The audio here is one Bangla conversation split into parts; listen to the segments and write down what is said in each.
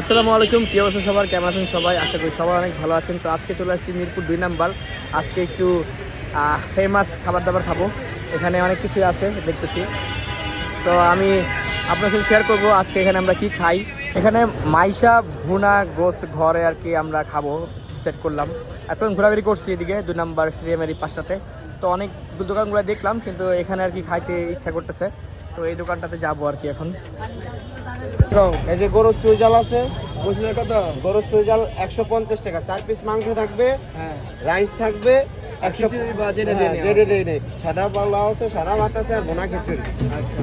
আসসালামু আলাইকুম, কি অবস্থা সবার, কেমন আছেন সবাই? আশা করি সবাই অনেক ভালো আছেন। তো আজকে চলে আসছি মিরপুর 2 নাম্বার। আজকে একটু ফেমাস খাবার দাবার খাবো। এখানে অনেক কিছু আছে দেখতেছি, তো আমি আপনার সাথে শেয়ার করবো আজকে এখানে আমরা কি খাই। এখানে মাইশা ভুনা গোস্ত ঘরে আর কি আমরা খাবো সেট করলাম। এখন ঘোরাঘুরি করছি এদিকে 2 নাম্বার স্টেডিয়ামের এই পাশটাতে। তো অনেক দোকানগুলো দেখলাম, কিন্তু এখানে আর কি খাইতে ইচ্ছা করতেছে, তো এই দোকানটাতে যাবো আর কি এখন। এই যে গরুর চুইজাল আছে, বলছিলেন কত? গরুর চুইজাল 150 টাকা, 4 পিস মাংস থাকবে, হ্যাঁ, রাইস থাকবে 100। খিচুড়ি বা যেটা দিয়ে নেওয়া। যেটা দেই নেই, সাদা পোলাও আছে, সাদা ভাত আছে আর ভুনা খিচুড়ি। আচ্ছা,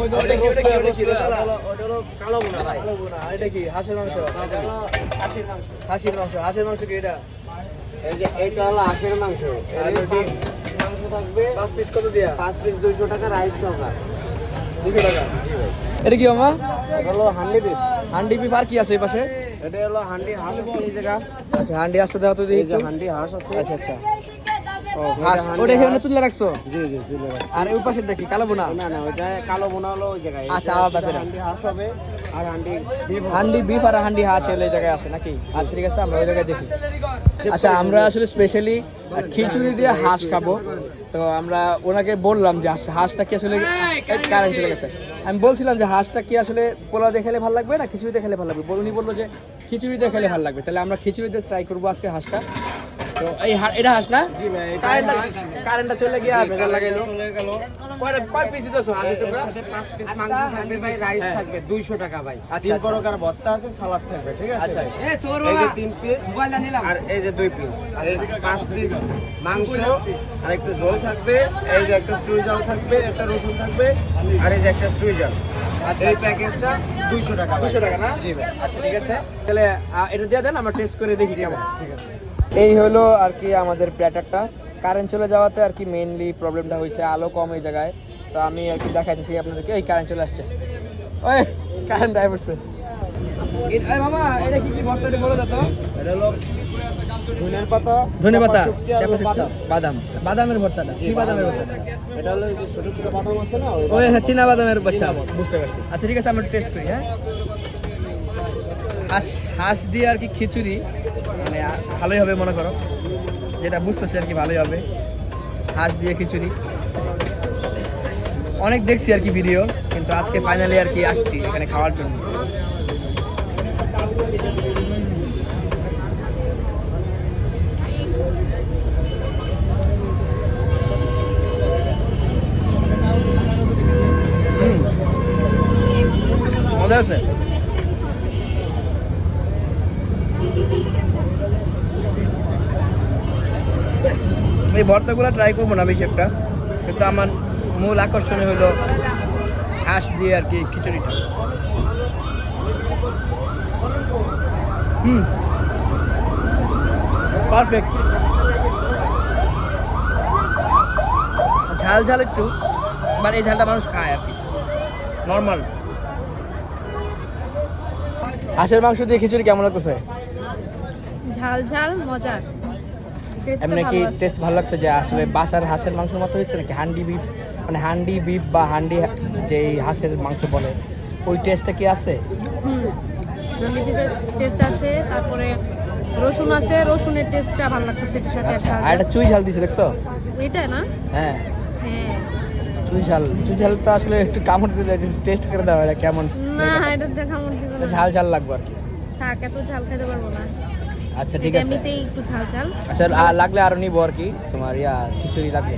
ওটা হলো কালো ভুনা ভাই। ভালো বোনা। আর এটা কি হাঁসের মাংস? এটা হলো হাঁসের মাংস। হাঁসের মাংস কি এটা? এই যে এইটা হলো হাঁসের মাংস। আর এর রুটি? মাংস থাকবে 5 পিস কত দিয়া? 5 পিস 200 টাকা, রাইস সহকার 200 টাকা। জি ভাই। এটা কি মামা? এটা হলো হান্ডি বিফ। হান্ডি বিফ। আর কি আছে এই পাশে? এটা হলো হান্ডি হাঁস আছে এই জায়গা। আচ্ছা, হান্ডি আসতে দাও তো দেখি। এই যে হান্ডি হাঁস আছে। আচ্ছা আচ্ছা, ও হাঁস। ওটা এখানে তুলে রাখছো? জি জি তুলে রাখছি। আর ওই পাশে দেখি কালো বোনা। না না, ওইটা কালো বোনা হলো ওই জায়গায়। আচ্ছা, আলাদা করে। হান্ডি হাঁস হবে আর হান্ডি বিফ। হান্ডি বিফ আর হান্ডি হাঁস হলো এই জায়গায় আছে নাকি? আচ্ছা ঠিক আছে, আমরা ওই জায়গায় দেখি। আচ্ছা, আমরা আসলে স্পেশালি খিচুড়ি দিয়ে হাঁস খাবো। তো আমরা ওনাকে বললাম যে হাঁসটা কি আসলে কারেন্ট চলে গেছে। আমি বলছিলাম যে হাঁসটা কি আসলে পোলাও দিয়ে খেলে ভালো লাগবে না খিচুড়ি দিয়ে খেলে ভালো লাগবে। উনি বললো যে খিচুড়ি দিয়ে খেলে ভালো লাগবে। তাহলে আমরা খিচুড়ি দিয়ে ট্রাই করবো আজকে হাঁসটা। তো এই এটা হাঁস না? জি ভাই, এটা কারেন্টটা চলে গিয়ে ভেজাল লাগাইলো। চলে গেল। কয় পিস দিতেছো হাঁসের এর টুকরা? সাথে 5 পিস মাংস থাকবে ভাই, রাইস হ্যাঁ। থাকবে 200 টাকা ভাই। আচ্ছা, 3 আচ্ছা। প্রকার ভর্তা আছে, সালাদ থাকবে, ঠিক আছে? আচ্ছা, এই যে 3 পিস আর এই যে 2 পিস, এই 5 পিস মাংস আর একটু ঝোল থাকবে। এই যে একটা চুই জাল থাকবে, একটা রসুন থাকবে আর এই যে একটা চুই জাল। আচ্ছা, এই আচ্ছা। প্যাকেজটা 200 টাকা ভাই। 200 টাকা না? জি ভাই। আচ্ছা ঠিক আছে, তাহলে এটা দিয়ে দেন, আমরা টেস্ট করে দেখি কেমন। ঠিক আছে। এই হলো আর কি আমাদের প্ল্যাটারটা। কারেন্ট চলে যাওয়াতে আর কি মেইনলি প্রবলেমটা হয়েছে, আলো কম এই জায়গায়। তো আমি আর কি দেখাইতেছি আপনাদেরকে। এই কারেন্ট চলে আসছে, ওই কারেন্ট ড্রাইভারছে। মামা এটা কি কি ভর্তা বলে দাও তো? এটা হলো ধনিয়ার পাতা, ধনেপাতা, চাপা শুটকি আর হলো বাদাম। বাদাম, বাদামের ভর্তাটা কি? বাদামের ভর্তা? এটা হলো এই যে ছোট ছোট বাদাম আছে না, ওই হ্যাঁ, চীনা বাদামের। আচ্ছা, চীনা বাদাম। বুঝতে পারছি। আচ্ছা ঠিক আছে, আমরা টেস্ট করি। হ্যাঁ, হাঁস দিয়ে আর কি খিচুড়ি, মানে ভালোই হবে মনে করো, যেটা বুঝতেছি আর কি ভালোই হবে। হাঁস দিয়ে খিচুড়ি অনেক দেখছি আর কি ভিডিও, কিন্তু আজকে ফাইনালি আর কি আসছি এখানে খাওয়ার জন্য। মজা আছে। এই ভর্তাগুলো ট্রাই করবো না বেশি একটা, কিন্তু আমার মূল আকর্ষণীয় হলো হাঁস দিয়ে আর কি খিচুড়িটা। পারফেক্ট। ঝাল ঝাল একটু, মানে এই ঝালটা মানুষ খায় আর কি নর্মাল। হাঁসের মাংস দিয়ে খিচুড়ি কেমন লাগতেছে? ঝাল ঝাল মজার। এমনি কি টেস্ট ভালো লাগছে? যে আসলে বাসার হাঁসের মাংসের মতো হয়েছে নাকি হান্ডি বিফ, মানে হান্ডি বিফ বা হান্ডি যে হাঁসের মাংস বলে, ওই টেস্টটা কি আছে? টেস্ট আছে, তারপরে রসুন আছে, রসুনের টেস্টটা ভালো লাগতেছে এটার সাথে। আচ্ছা, আর এটা চুই ঝাল দিছে দেখছো? এটা না? হ্যাঁ, হ্যাঁ। চুই ঝাল তো আসলে একটু কামড় দিতে টেস্ট করে দেওয়া, এটা কেমন না, এটা দেখা মন দিল না। ঝাল ঝাল লাগবে আর কি। থাক, এত ঝাল খেতে পারবো না। আচ্ছা ঠিক আছে, এমনিতেই একটু ঝাল ঝাল। আচ্ছা লাগলে আরো নিবো আর কি, তোমার খিচুড়ি লাগবে।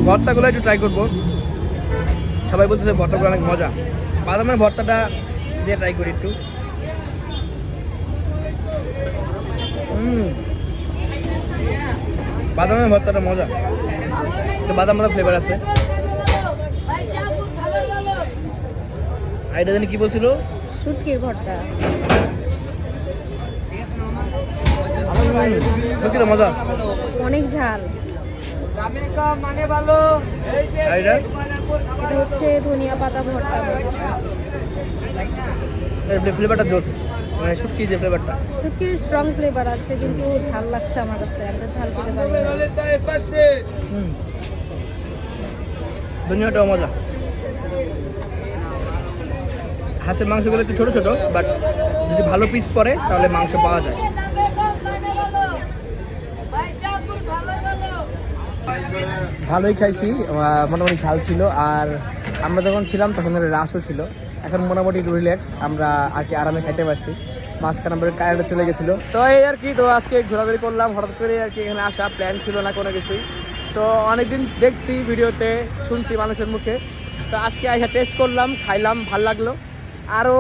ভর্তাগুলো একটু ট্রাই করবো। সবাই বলতেছে ভর্তাগুলো অনেক মজা। বাদামের ভর্তাটা দিয়ে ট্রাই করি একটু। বাদামের ভর্তাটা মজা, একটু বাদাম বাদাম ফ্লেভার আছে। আর এটা জানি কি বলছিল? শুটকির ভর্তা। শুটকিটা মজা, অনেক ঝাল। আর এটা এটা হচ্ছে ধনিয়া পাতা ভর্তা। ফ্লেভারটা জোর, মানে শুটকি যে ফ্লেভারটা। শুটকির স্ট্রং ফ্লেভার আছে, কিন্তু ঝাল লাগছে আমার কাছে। একটা ঝাল খেতে পারি না। ধনিয়াটাও মজা। হাঁসের মাংসগুলো একটু ছোটো ছোটো, বাট যদি ভালো পিস পড়ে তাহলে মাংস পাওয়া যায়। ভালোই খাইছি, মোটামুটি ঝাল ছিল। আর আমরা যখন ছিলাম তখন রাসও ছিল। এখন মোটামুটি রিল্যাক্স, আমরা আর কি আরামে খাইতে পারছি। মাঝখানে আমরা কারেন্টে চলে গেছিলো। তো এই আর কি, তো আজকে ঘোরাঘুরি করলাম হঠাৎ করে আর কি। এখানে আসা প্ল্যান ছিল না কোনো কিছুই। তো অনেকদিন দেখছি ভিডিওতে, শুনছি মানুষের মুখে। তো আজকে আইসা টেস্ট করলাম, খাইলাম, ভাল লাগলো। আরও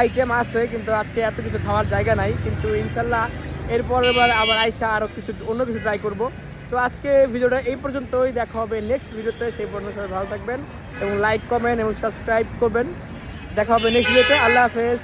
আইটেম আছে, কিন্তু আজকে এত কিছু খাওয়ার জায়গা নাই। কিন্তু ইনশাল্লাহ এরপরের বার আবার আইসা আরও কিছু অন্য কিছু ট্রাই করব। তো আজকে ভিডিওটা এই পর্যন্তই, দেখা হবে নেক্সট ভিডিওতে। সেই পর্যন্ত সবাই ভালো থাকবেন এবং লাইক, কমেন্ট এবং সাবস্ক্রাইব করবেন। দেখা হবে নেক্সট ভিডিওতে। আল্লাহ হাফেজ।